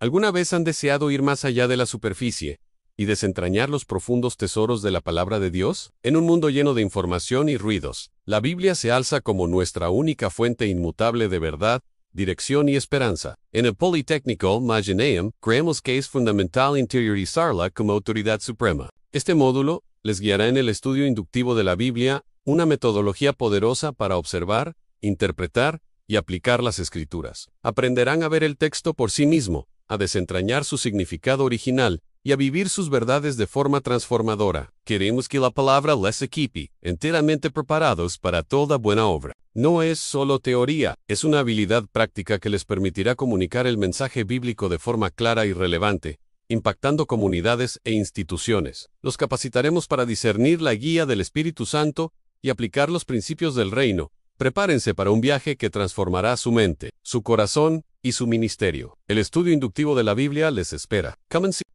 ¿Alguna vez han deseado ir más allá de la superficie y desentrañar los profundos tesoros de la palabra de Dios? En un mundo lleno de información y ruidos, la Biblia se alza como nuestra única fuente inmutable de verdad, dirección y esperanza. En el Politécnico Mageneum, creemos que es fundamental interiorizarla como autoridad suprema. Este módulo les guiará en el estudio inductivo de la Biblia, una metodología poderosa para observar, interpretar y aplicar las Escrituras. Aprenderán a ver el texto por sí mismo, a desentrañar su significado original y a vivir sus verdades de forma transformadora. Queremos que la palabra les equipe, enteramente preparados para toda buena obra. No es solo teoría, es una habilidad práctica que les permitirá comunicar el mensaje bíblico de forma clara y relevante, impactando comunidades e instituciones. Los capacitaremos para discernir la guía del Espíritu Santo y aplicar los principios del reino. Prepárense para un viaje que transformará su mente, su corazón y su ministerio. El estudio inductivo de la Biblia les espera.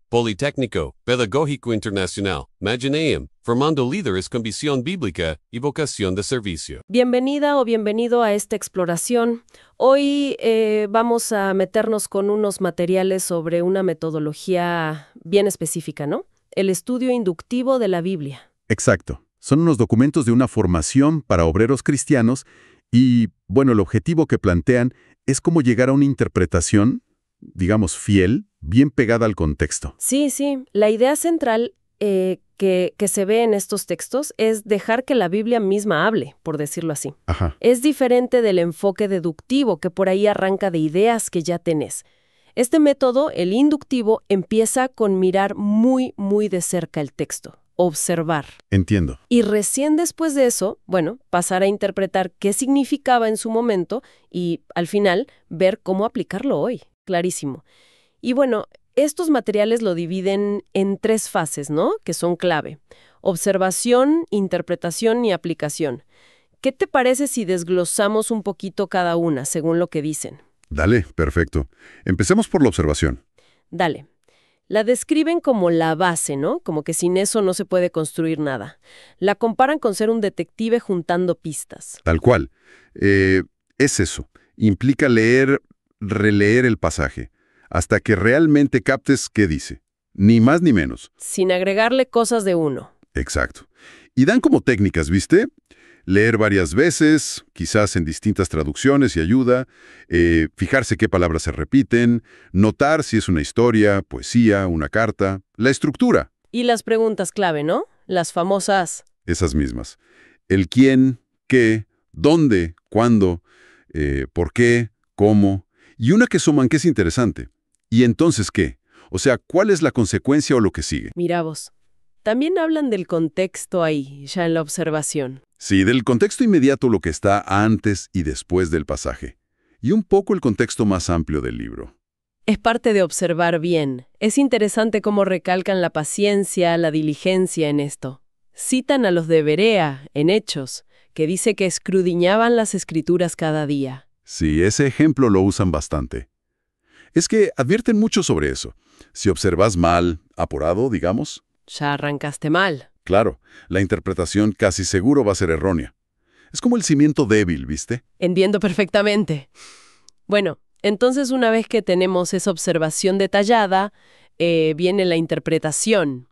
Politécnico Pedagógico Internacional, Mageneum, formando líderes con visión bíblica y vocación de servicio. Bienvenida o bienvenido a esta exploración. Hoy vamos a meternos con unos materiales sobre una metodología bien específica, ¿no? El estudio inductivo de la Biblia. Exacto. Son unos documentos de una formación para obreros cristianos y, bueno, el objetivo que plantean es cómo llegar a una interpretación, digamos, fiel, bien pegada al contexto. Sí. La idea central que se ve en estos textos es dejar que la Biblia misma hable, por decirlo así. Ajá. Es diferente del enfoque deductivo que por ahí arranca de ideas que ya tenés. Este método, el inductivo, empieza con mirar muy de cerca el texto. Observar. Entiendo. Y recién después de eso, pasar a interpretar qué significaba en su momento y, al final, ver cómo aplicarlo hoy. Clarísimo. Y estos materiales lo dividen en 3 fases, ¿no? Que son clave. Observación, interpretación y aplicación. ¿Qué te parece si desglosamos un poquito cada una, según lo que dicen? Dale, perfecto. Empecemos por la observación. Dale. La describen como la base, ¿no? Como que sin eso no se puede construir nada. La comparan con ser un detective juntando pistas. Tal cual. Es eso. Implica leer, releer el pasaje, hasta que realmente captes qué dice. Ni más ni menos. Sin agregarle cosas de uno. Exacto. Y dan como técnicas, ¿viste? Leer varias veces, quizás en distintas traducciones y ayuda, fijarse qué palabras se repiten, notar si es una historia, poesía, una carta, la estructura. Y las preguntas clave, ¿no? Las famosas. Esas mismas. El quién, qué, dónde, cuándo, por qué, cómo. Y una que suman que es interesante. ¿Y entonces qué? O sea, ¿cuál es la consecuencia o lo que sigue? Mira vos. También hablan del contexto ahí, ya en la observación. Sí, del contexto inmediato, lo que está antes y después del pasaje. Y un poco el contexto más amplio del libro. Es parte de observar bien. Es interesante cómo recalcan la paciencia, la diligencia en esto. Citan a los de Berea, en Hechos, que dice que escudriñaban las Escrituras cada día. Sí, ese ejemplo lo usan bastante. Es que advierten mucho sobre eso. Si observas mal, apurado, digamos. Ya arrancaste mal. Claro, la interpretación casi seguro va a ser errónea. Es como el cimiento débil, ¿viste? Entiendo perfectamente. Entonces una vez que tenemos esa observación detallada, viene la interpretación.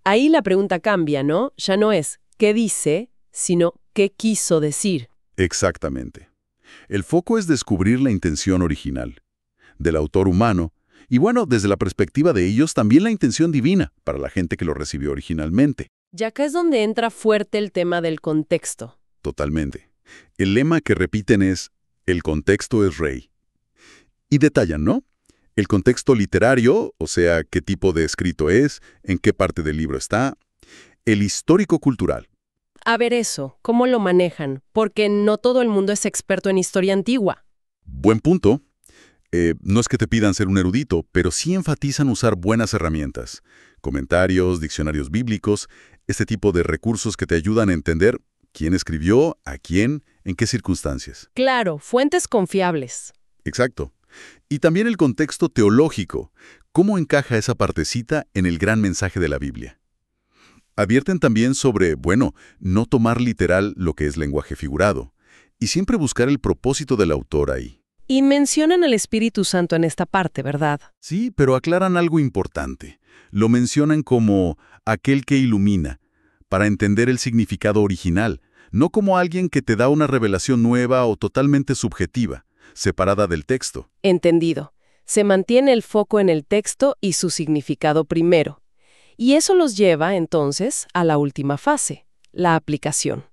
Ahí la pregunta cambia, ¿no? Ya no es ¿qué dice?, sino ¿qué quiso decir? Exactamente. El foco es descubrir la intención original del autor humano y, desde la perspectiva de ellos, también la intención divina para la gente que lo recibió originalmente. Y acá es donde entra fuerte el tema del contexto. Totalmente. El lema que repiten es «El contexto es rey». Y detallan, ¿no? El contexto literario, o sea, qué tipo de escrito es, en qué parte del libro está. El histórico-cultural. A ver eso, ¿cómo lo manejan? Porque no todo el mundo es experto en historia antigua. Buen punto. No es que te pidan ser un erudito, pero sí enfatizan usar buenas herramientas. Comentarios, diccionarios bíblicos, este tipo de recursos que te ayudan a entender quién escribió, a quién, en qué circunstancias. Claro, fuentes confiables. Exacto. Y también el contexto teológico. ¿Cómo encaja esa partecita en el gran mensaje de la Biblia? Advierten también sobre, no tomar literal lo que es lenguaje figurado, y siempre buscar el propósito del autor ahí. Y mencionan al Espíritu Santo en esta parte, ¿verdad? Sí, pero aclaran algo importante. Lo mencionan como aquel que ilumina, para entender el significado original, no como alguien que te da una revelación nueva o totalmente subjetiva, separada del texto. Entendido. Se mantiene el foco en el texto y su significado primero. Y eso los lleva, entonces, a la última fase, la aplicación.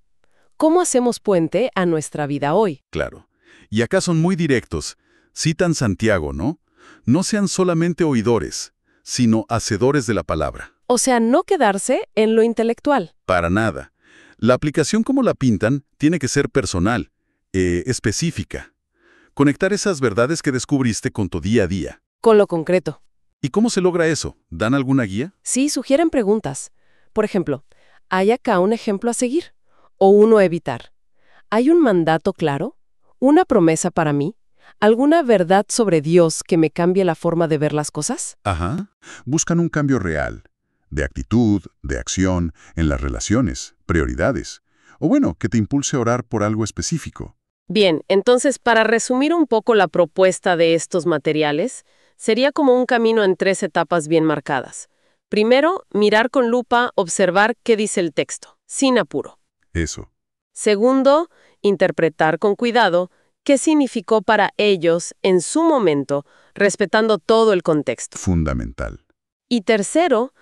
¿Cómo hacemos puente a nuestra vida hoy? Claro. Y acá son muy directos. Citan Santiago, ¿no? No sean solamente oidores, sino hacedores de la palabra. O sea, no quedarse en lo intelectual. Para nada. La aplicación como la pintan tiene que ser personal, específica. Conectar esas verdades que descubriste con tu día a día. Con lo concreto. ¿Y cómo se logra eso? ¿Dan alguna guía? Sí, sugieren preguntas. Por ejemplo, ¿hay acá un ejemplo a seguir? ¿O uno a evitar? ¿Hay un mandato claro? ¿Una promesa para mí? ¿Alguna verdad sobre Dios que me cambie la forma de ver las cosas? Ajá. Buscan un cambio real, de actitud, de acción, en las relaciones, prioridades. O bueno, que te impulse a orar por algo específico. Bien, entonces, para resumir un poco la propuesta de estos materiales, sería como un camino en 3 etapas bien marcadas. Primero, mirar con lupa, observar qué dice el texto, sin apuro. Eso. Segundo, interpretar con cuidado qué significó para ellos en su momento, respetando todo el contexto. Fundamental. Y tercero,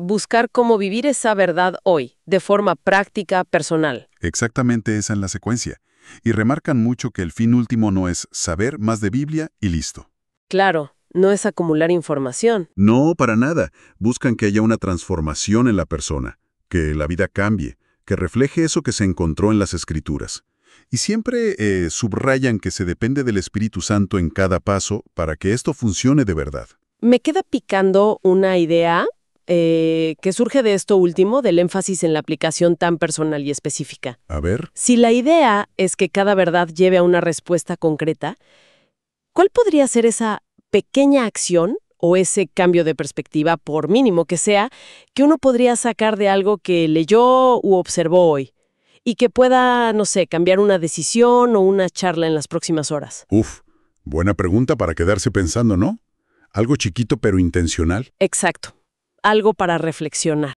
buscar cómo vivir esa verdad hoy, de forma práctica, personal. Exactamente esa en la secuencia. Y remarcan mucho que el fin último no es saber más de Biblia y listo. Claro, no es acumular información. No, para nada. Buscan que haya una transformación en la persona, que la vida cambie, que refleje eso que se encontró en las Escrituras. Y siempre subrayan que se depende del Espíritu Santo en cada paso para que esto funcione de verdad. Me queda picando una idea que surge de esto último, del énfasis en la aplicación tan personal y específica. A ver, Si la idea es que cada verdad lleve a una respuesta concreta, ¿cuál podría ser esa pequeña acción o ese cambio de perspectiva, por mínimo que sea, que uno podría sacar de algo que leyó u observó hoy y que pueda, no sé, cambiar una decisión o una charla en las próximas horas? buena pregunta para quedarse pensando, ¿no? Algo chiquito pero intencional. Exacto. Algo para reflexionar.